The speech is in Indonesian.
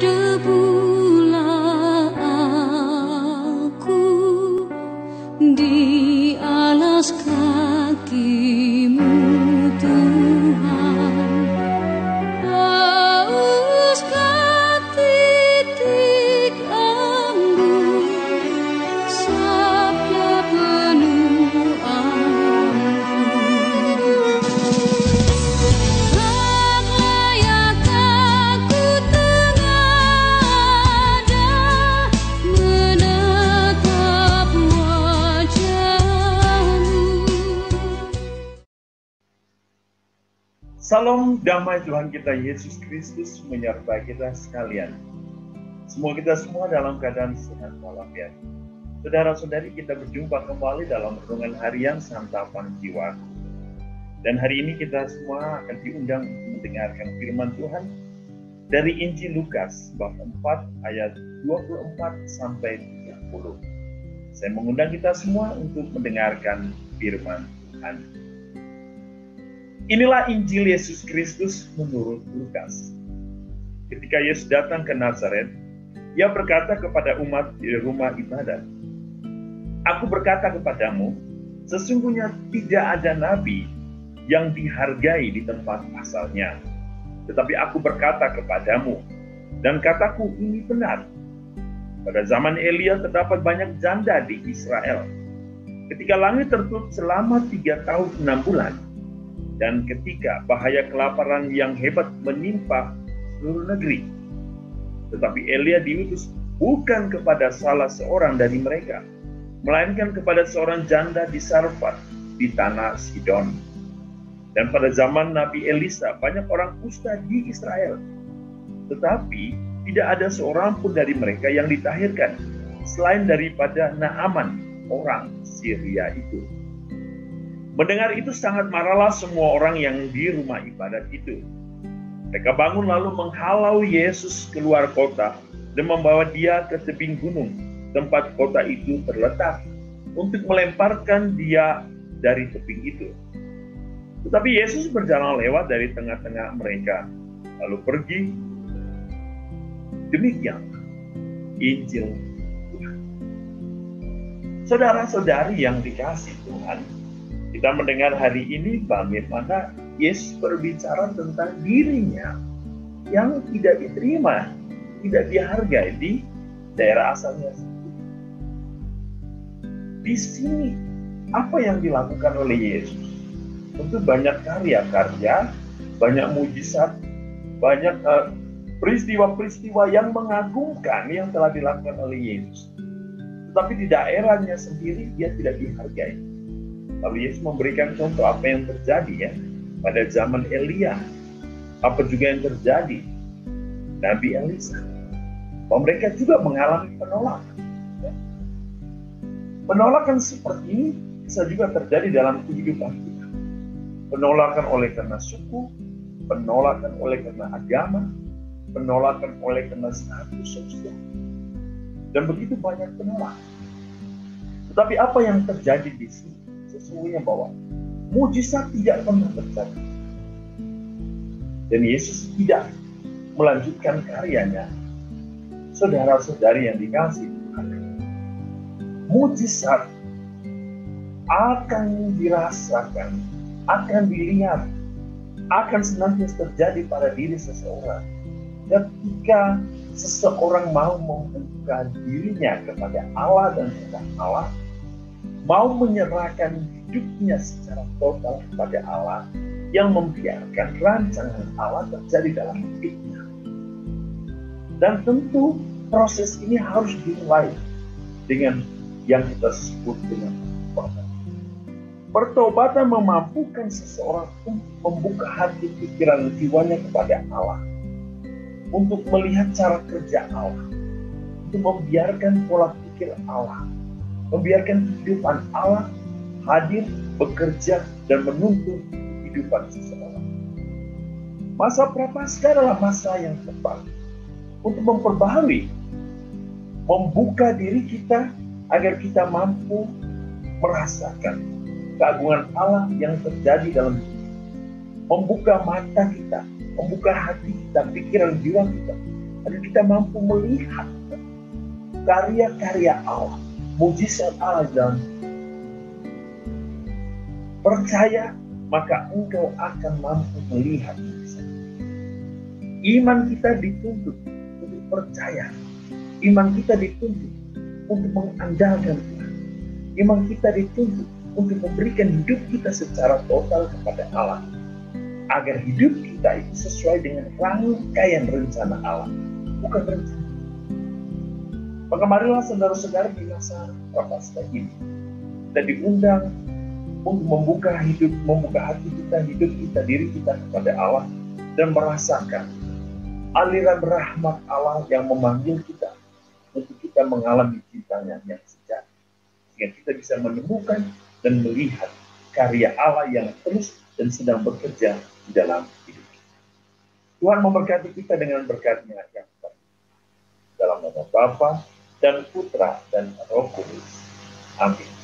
berdebulah aku di alas kaki-Mu Tuhan. Hauskan titik embun sabda penuh ampun. Layak aku tengada menatap wajah-Mu. Salam damai Tuhan kita Yesus Kristus menyertai kita sekalian. Semoga kita semua dalam keadaan sehat walafiat. Saudara-saudari, kita berjumpa kembali dalam renungan harian santapan jiwa. Dan hari ini kita semua akan diundang untuk mendengarkan firman Tuhan dari Injil Lukas bab 4 ayat 24 sampai 30. Saya mengundang kita semua untuk mendengarkan firman Tuhan. Inilah Injil Yesus Kristus menurut Lukas. Ketika Yesus datang ke Nazaret, Ia berkata kepada umat di rumah ibadat, "Aku berkata kepadamu, sesungguhnya tidak ada nabi yang dihargai di tempat asalnya. Tetapi aku berkata kepadamu, dan kataku ini benar. Pada zaman Elia terdapat banyak janda di Israel. Ketika langit tertutup selama 3 tahun 6 bulan, dan ketika bahaya kelaparan yang hebat menimpa seluruh negeri. Tetapi Elia diutus bukan kepada salah seorang dari mereka, melainkan kepada seorang janda di Sarfat di tanah Sidon. Dan pada zaman Nabi Elisa banyak orang kusta di Israel. Tetapi tidak ada seorang pun dari mereka yang ditahirkan, selain daripada Naaman, orang Syria itu." Mendengar itu sangat marahlah semua orang yang di rumah ibadat itu. Mereka bangun lalu menghalau Yesus keluar kota dan membawa Dia ke tebing gunung tempat kota itu terletak untuk melemparkan Dia dari tebing itu. Tetapi Yesus berjalan lewat dari tengah-tengah mereka lalu pergi. Demikian Injil Tuhan. Saudara-saudari yang dikasihi Tuhan, kita mendengar hari ini bagaimana Yesus berbicara tentang dirinya yang tidak diterima, tidak dihargai di daerah asalnya sendiri. Di sini, apa yang dilakukan oleh Yesus? Tentu banyak karya-karya, banyak mujizat, banyak peristiwa-peristiwa yang mengagumkan yang telah dilakukan oleh Yesus. Tetapi di daerahnya sendiri, Dia tidak dihargai. Lalu Yesus memberikan contoh apa yang terjadi ya pada zaman Elia, apa juga yang terjadi Nabi Elisa, bahwa mereka juga mengalami penolakan. Ya. Penolakan seperti ini bisa juga terjadi dalam kehidupan kita. Penolakan oleh karena suku, penolakan oleh karena agama, penolakan oleh karena status sosial, dan begitu banyak penolakan. Tetapi apa yang terjadi di sini? Sesungguhnya bahwa mujizat tidak pernah terjadi. Dan Yesus tidak melanjutkan karyanya. Saudara-saudari yang dikasihi Tuhan, mujizat akan dirasakan, akan dilihat, akan senantiasa terjadi pada diri seseorang ketika seseorang mau membuka dirinya kepada Allah dan kepada Allah, mau menyerahkan hidupnya secara total kepada Allah, yang membiarkan rancangan Allah terjadi dalam hidupnya. Dan tentu proses ini harus dimulai dengan yang kita sebut dengan pertobatan. Pertobatan memampukan seseorang untuk membuka hati, pikiran, jiwanya kepada Allah, untuk melihat cara kerja Allah, untuk membiarkan pola pikir Allah, membiarkan kehidupan Allah hadir, bekerja, dan menuntun kehidupan seseorang. Masa prapaskah adalah masa yang tepat untuk memperbaharui, membuka diri kita agar kita mampu merasakan keagungan Allah yang terjadi dalam hidup kita. Membuka mata kita, membuka hati kita, pikiran jiwa kita, agar kita mampu melihat karya-karya Allah, mujizat Allah dalam percaya, maka engkau akan mampu melihat mujizat. Iman kita dituntut untuk percaya. Iman kita dituntut untuk mengandalkan Tuhan. Iman kita dituntut untuk memberikan hidup kita secara total kepada Allah. Agar hidup kita itu sesuai dengan rangkaian rencana Allah. Bukan rencana. Maka marilah saudara-saudara di masa Prapaskah ini, kita diundang untuk membuka hati kita, hidup kita, diri kita kepada Allah, dan merasakan aliran rahmat Allah yang memanggil kita untuk kita mengalami cintanya yang sejati. Sehingga kita bisa menemukan dan melihat karya Allah yang terus dan sedang bekerja di dalam hidup kita. Tuhan memberkati kita dengan berkat-Nya yang besar. Dalam nama Bapa dan Putra dan Roh Kudus. Amin.